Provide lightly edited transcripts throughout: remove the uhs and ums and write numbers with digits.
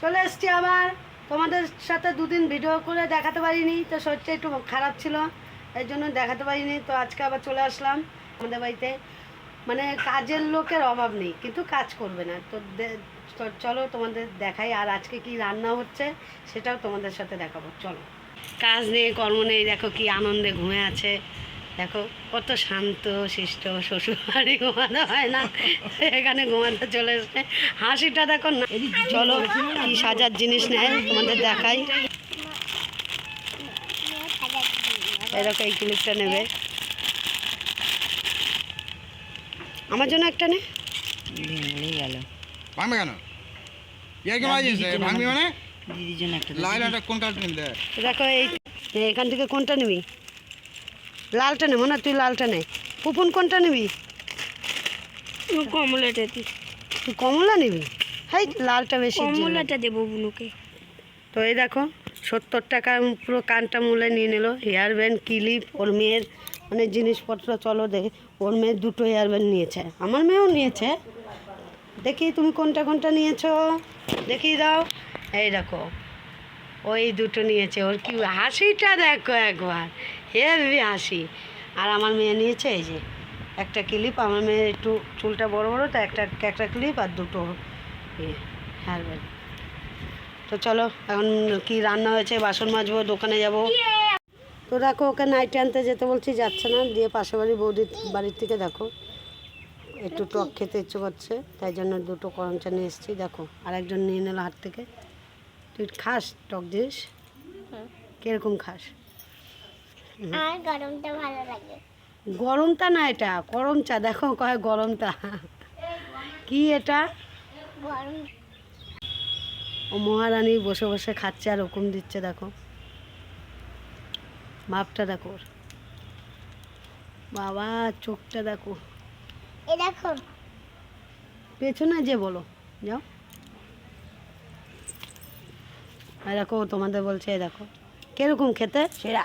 চলে এসছি আবার তোমাদের সাথে দুদিন ভিডিও করে দেখাতে পারিনি, তো শরীরটা একটু খারাপ ছিল, এই জন্য দেখাতে পারিনি। তো আজকে আবার চলে আসলাম আমাদের বাড়িতে। মানে কাজের লোকের অভাব নেই, কিন্তু কাজ করবে না। তো চলো তোমাদের দেখাই, আর আজকে কি রান্না হচ্ছে সেটাও তোমাদের সাথে দেখাবো। চলো, কাজ নেই কর্ম নেই, দেখো কি আনন্দে ঘুমিয়ে আছে। দেখো কত শান্ত শিষ্ট, শ্বশুর বাড়ি ঘুমাতে হয় না, এখানে ঘুমাতে চলে এসছে। হাসিটা দেখো না। চলো কি সাজার জিনিস নেয় তোমাদের দেখাই। এরকম এই ক্লিপটা নেবে, আমার জন্য একটা নে। গেল ভাঙবে কেন? ভাঙবি মানে দিদির জন্য একটা। লাইনটা কোন কাজ নিলে? দেখো এখান থেকে কোনটা নিবি? লালটা নেবো না, তুই লালটা নে। পুপুন কোনটা নিবি? কমলাটা দি। তুই কমলা নিবি? হ্যাঁ, লালটা বেশি। কমলাটা দেবো বুনুকে। তো এই দেখো 70 টাকা পুরো কানটা মূলে নিয়ে নিল। হেয়ার ব্যান্ড, ক্লিপ, ওর মেয়ের অনেক জিনিসপত্র। চলো দেখে, ওর মেয়ের দুটো হেয়ার ব্যান্ড নিয়েছে, আমার মেয়েও নিয়েছে। দেখি তুমি কোনটা কোনটা নিয়েছো, দেখিয়ে দাও। এই দেখো ওই দুটো নিয়েছে। ওর কি হাসিটা দেখো একবার, হেভি হাসি। আর আমার মেয়ে নিয়েছে এই যে একটা ক্লিপ। আমার মেয়ের একটু চুলটা বড় বড়, তো একটা ক্লিপ আর দুটো হেয়ার ব্যান্ড। তো চলো এখন কি রান্না হয়েছে, বাসন মাজবো, দোকানে যাব। তো দেখো ওকে নাইটে আনতে যেতে বলছি, যাচ্ছে না। দিয়ে পাশে বৌদির বাড়ির থেকে দেখো একটু টক খেতে ইচ্ছে করছে, তাই জন্য দুটো করম চা নিয়ে এসেছি। দেখো আরেকজন নিয়ে নিল হাত থেকে। তুই খাস টক জিনিস? কিরকম খাস? আর গরমটা ভালো লাগে। গরমটা না, এটা করম চা। দেখো কয় গরমটা কি এটা। গরম ও মহারানী বসে বসে খাচ্ছে আর হুকুম দিচ্ছে। দেখো ভাবটা দেখো ওর। বাবা চোখটা দেখো। এই দেখো পেছনে যে বলো যাও। আর দেখো তোমাদের বলছে, দেখো কিরকম খেতে, সেরা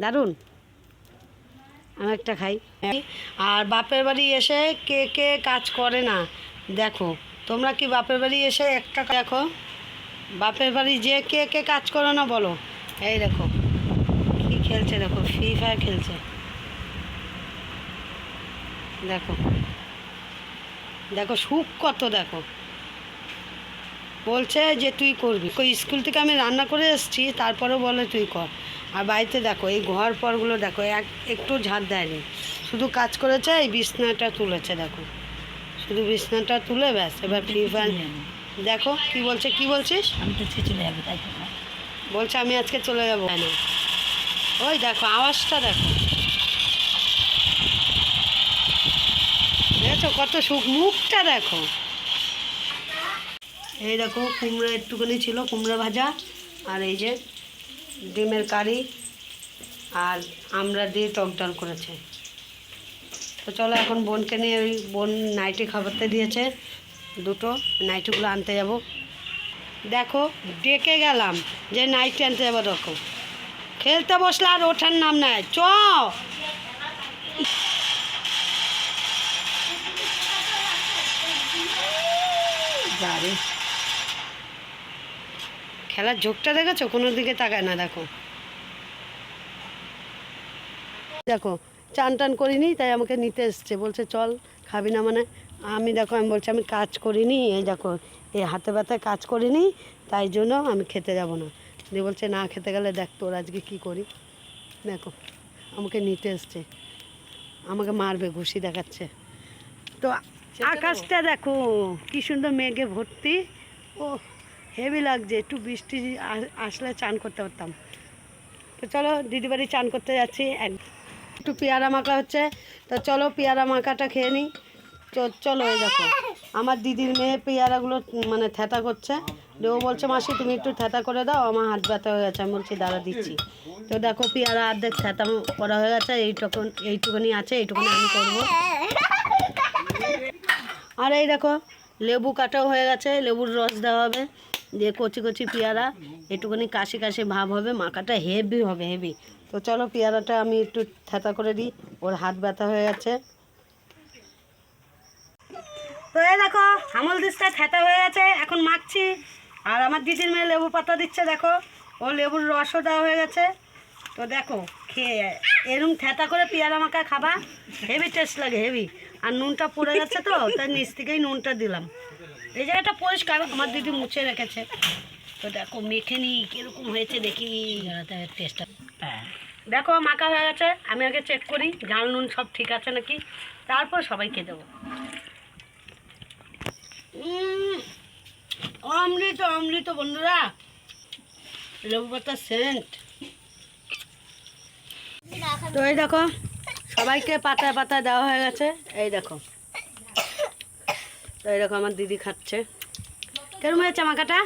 দারুণ। আমি একটা খাই। আর বাপের বাড়ি এসে কে কে কাজ করে না দেখো। তোমরা কি বাপের বাড়ি এসে একটা দেখো, বাপের বাড়ি যে কে কে কাজ করো না বলো। এই দেখো কি খেলছে, দেখো ফ্রি ফায়ার খেলছে। দেখো দেখো সুখ কত। দেখো বলছে যে তুই করবি। ওই স্কুল থেকে আমি রান্না করে এসেছি, তারপরেও বলে তুই কর। আর বাড়িতে দেখো এই ঘর পরগুলো দেখো, একটু ঝাঁট দেয়নি, শুধু কাজ করেছে। এই বিছনাটা তুলেছে, দেখো শুধু বিছনাটা তুলে ব্যাস। এবার ফ্রি ফায়ার দেখো কি বলছে। কি বলছিস? আমি তো চলে যাবো, তাই তো বলছে আমি আজকে চলে যাবো না। ওই দেখো আওয়াজটা দেখো, দেখো কত সুখ, মুখটা দেখো। এই দেখো কুমড়ো একটুখানি ছিল, কুমড়ো ভাজা, আর এই যে ডিমের কারি, আর আমরা দিয়ে টক ডাল করেছে। তো চলো এখন বোনকে নিয়ে, ওই বোন নাইটি খাবারতে দিয়েছে দুটো, নাইটিগুলো আনতে যাব। দেখো ডেকে গেলাম যে নাইটি আনতে যাবো, দেখো খেলতে বসলে আর ওঠার নাম নেয়। চ যাবে, খেলার ঝোঁকটা দেখেছো, কোনো দিকে তাকায় না। দেখো দেখো চান টান করিনি, তাই আমাকে নিতে এসছে। বলছে চল খাবি না মানে। আমি দেখো আমি বলছি আমি কাজ করিনি, এই দেখো এই হাতে ব্যথায় কাজ করিনি, তাই জন্য আমি খেতে যাব না। দিয়ে বলছে না খেতে গেলে দেখ তোর আজকে কী করি। দেখো আমাকে নিতে এসছে, আমাকে মারবে, ঘুষি দেখাচ্ছে। তো আকাশটা দেখো কি সুন্দর মেঘে ভর্তি। ও হেভি লাগছে, একটু বৃষ্টি আসলে চান করতে পারতাম। তো চলো দিদিবাড়ি চান করতে যাচ্ছি। একটু পেয়ারা মাখা হচ্ছে, তো চলো পেয়ারা মাখাটা খেয়ে নিই। চলো এই দেখো আমার দিদির মেয়ে পেয়ারাগুলো মানে থ্যাতা করছে। ও বলছে মাসি তুমি একটু থ্যাতা করে দাও, আমার হাত ব্যথা হয়ে গেছে। আমি বলছি দাঁড়া দিচ্ছি। তো দেখো পেয়ারা অর্ধেক থ্যাতা করা হয়ে গেছে, এইটুকুনি আছে, এইটুকুনি আমি করবো। আর এই দেখো লেবু কাটাও হয়ে গেছে, লেবুর রস দেওয়া হবে, দিয়ে কচি কচি পেয়ারা, একটুখানি কাশি কাশি ভাব হবে, মাখাটা হেভি হবে হেভি। তো চলো পেয়ারাটা আমি একটু থ্যাতা করে দিই, ওর হাত ব্যথা হয়ে গেছে। তো এই দেখো আমল দিস্তা থেতা হয়ে গেছে, এখন মাখছি। আর আমার দিদির মেয়ে লেবু পাতা দিচ্ছে, দেখো ও লেবুর রসও দেওয়া হয়ে গেছে। তো দেখো খেয়ে এরকম থেতা করে পেয়ারা মাখা খাবা, হেভি টেস্ট লাগে, হেভি। আর নুনটা পড়ে গেছে তো তাই নিচ থেকেই নুনটা দিলাম। এই জায়গাটা পরিষ্কার আমার দিদি মুছে রেখেছে। তো দেখো মেখে নিই কীরকম হয়েছে দেখি টেস্টটা। দেখো মাখা হয়ে গেছে, আমি আগে চেক করি ঝাল নুন সব ঠিক আছে নাকি, তারপর সবাইকে দেবো। অমৃত অমৃত বন্ধুরা, লেবু পাতার সেন্ট। তো এই দেখো সবাইকে পাতায় পাতায় দেওয়া হয়ে গেছে, এই দেখো। তো এই দেখো আমার দিদি খাচ্ছে। কেমন হয়েছে মাখাটা?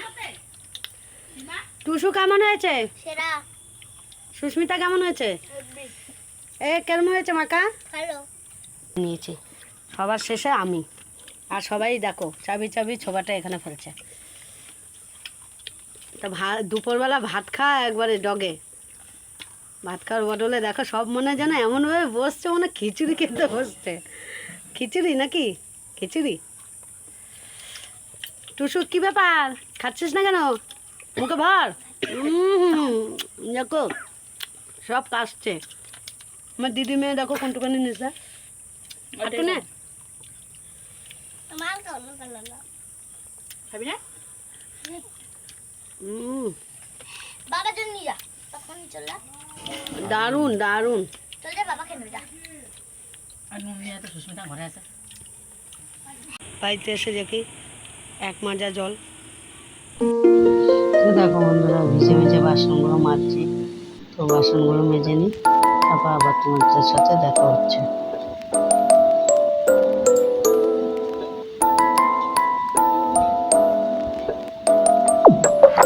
টুসু কেমন হয়েছে? সেরা সুস্মিতা কেমন হয়েছে? কেমন হয়েছে মাখা? ভালো নিয়েছি সবার শেষে আমি। আর সবাই দেখো চাবি চাবি ছোবাটা এখানে ফেলছে। তা দুপুরবেলা ভাত খাওয়া একবারে ডগে, ভাত খাওয়ার বদলে দেখো সব মনে যেন এমনভাবে বসছে মনে খিচুড়ি খেতে বসছে। খিচুড়ি নাকি? খিচুড়ি। টুসু কি ব্যাপার, খাচ্ছিস না কেন? মুখে ভর। দেখো সব কাশছে। আমার দিদি মেয়ে দেখো কোনটুখানি নিছে। না মাল কেমন ভালো না খাবি না? বাবার জন্য নিয়ে যা, তখন চলে দারুণ দারুণ। চল যা, বাবা খেয়ে যা। আর নুন নিয়ে তো সুস্মিতা ঘরে আছে। বাড়িতে এসে দেখি এক মাজা জল। তো দেখো বন্ধুরা ভিজে ভিজে বাসনগুলো মাজছি। তো বাসনগুলো মেজে নিই, তারপর আবার তোমাদের সাথে দেখা হচ্ছে।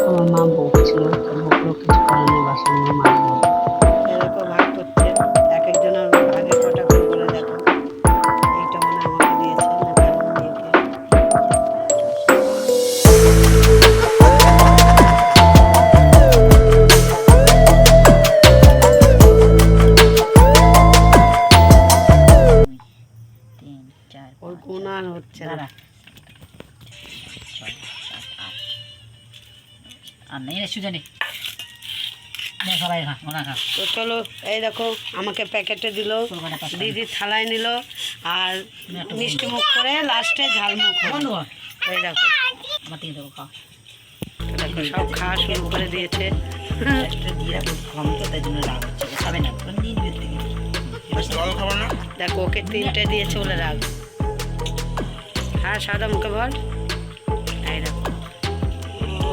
আমার মা বকছিল, তো বকলেও কিছু কারণে বাসনগুলো মাজবো। এরকম ভাগ করছে, এক একজনের ভাগে কটা করে বলে দেখো। এইটা মনে হয় আমাকে দিয়েছে না কেমন দিয়েছে। তিন চার ওর গুণ আর হচ্ছে না। দাঁড়া, 6 7 8 আর নেই রে সুজানি। সবাই খা, ওনা খা। তো চলো এই দেখো আমাকে প্যাকেটে দিল, দিদি থালায় নিল, আর মিষ্টি মুখ করে লাস্টে ঝাল মুখ হলো। বন্ধু কর, এই দেখো আমার থেকে দেবো খাও। দেখো সব খাওয়া শুরু করে দিয়েছে। একটা দিয়ে রাখো, কম তো তাই জন্য রাগ হচ্ছে। খাবে না তোর নিয়ে নেবে থেকে। জল খাবো না? দেখো ওকে 3টে দিয়েছে বলে রাগ। হ্যাঁ সাদা মুখে বল। এই দেখো ও,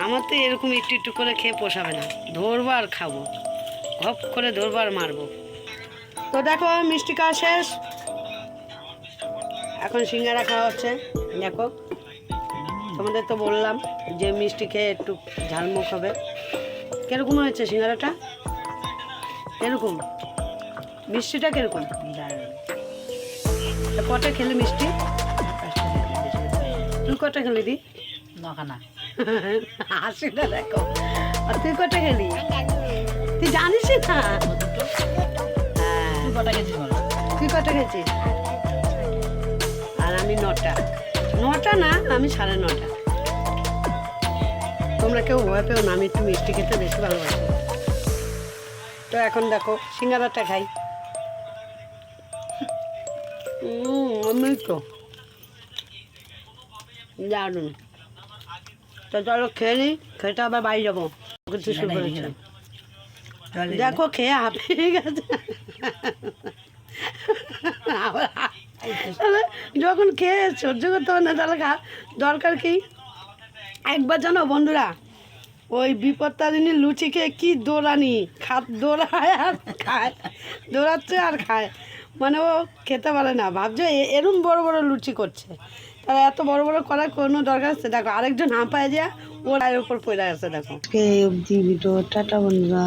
আমার তো এরকম একটু একটু করে খেয়ে পোষাবে না, ধরবো আর খাবো, ঘপ করে ধরবো আর মারবো। তো দেখো মিষ্টি খাওয়া শেষ, এখন সিঙ্গারা খাওয়া হচ্ছে। দেখো তোমাদের তো বললাম যে মিষ্টি খেয়ে একটু ঝালমুখ হবে। কীরকম হয়েছে সিঙ্গারাটা? এরকম মিষ্টিটা কীরকম? কটা খেলি মিষ্টি? তুই কটা খেলি দি? নখানা। হাসিটা দেখো। আর তুই কটা খেলি? তুই জানিসই না। হ্যাঁ তুই কটা গেছিস বলো? তুই কটা খেয়েছিস? আর আমি 9টা। 9টা না, আমি 9:30। তোমরা কেউ ভয় পেও না, আমি একটু মিষ্টি খেতে বেশি ভালোবাসি। তো এখন দেখো সিঙ্গারাটা খাই। অমৃত দারুণ। তো চলো খেয়ে নিই, খেতে আবার বাড়ি যাবো। কিছু শুরু করেছে দেখো, খেয়ে হাঁপিয়ে গেছে। আবার যখন খেয়ে সহ্য করতে হবে না তাহলে দরকার কি? একবার জানো বন্ধুরা, ওই বিপত্তারিণী লুচি খেয়ে কি দৌড়ানি, দৌড়ায় আর খায়, দৌড়াচ্ছে আর খায়। মানে ও খেতে পারে না, ভাবছে এরম বড় বড় লুচি করছে, তারা এত বড় বড় করার কোনো দরকার আছে? দেখো আরেকজন হাঁপায় যা ওর আয়ের ওপর পড়ে আছে। দেখো এই অবধি ভিডিও, টাটা বন্ধুরা।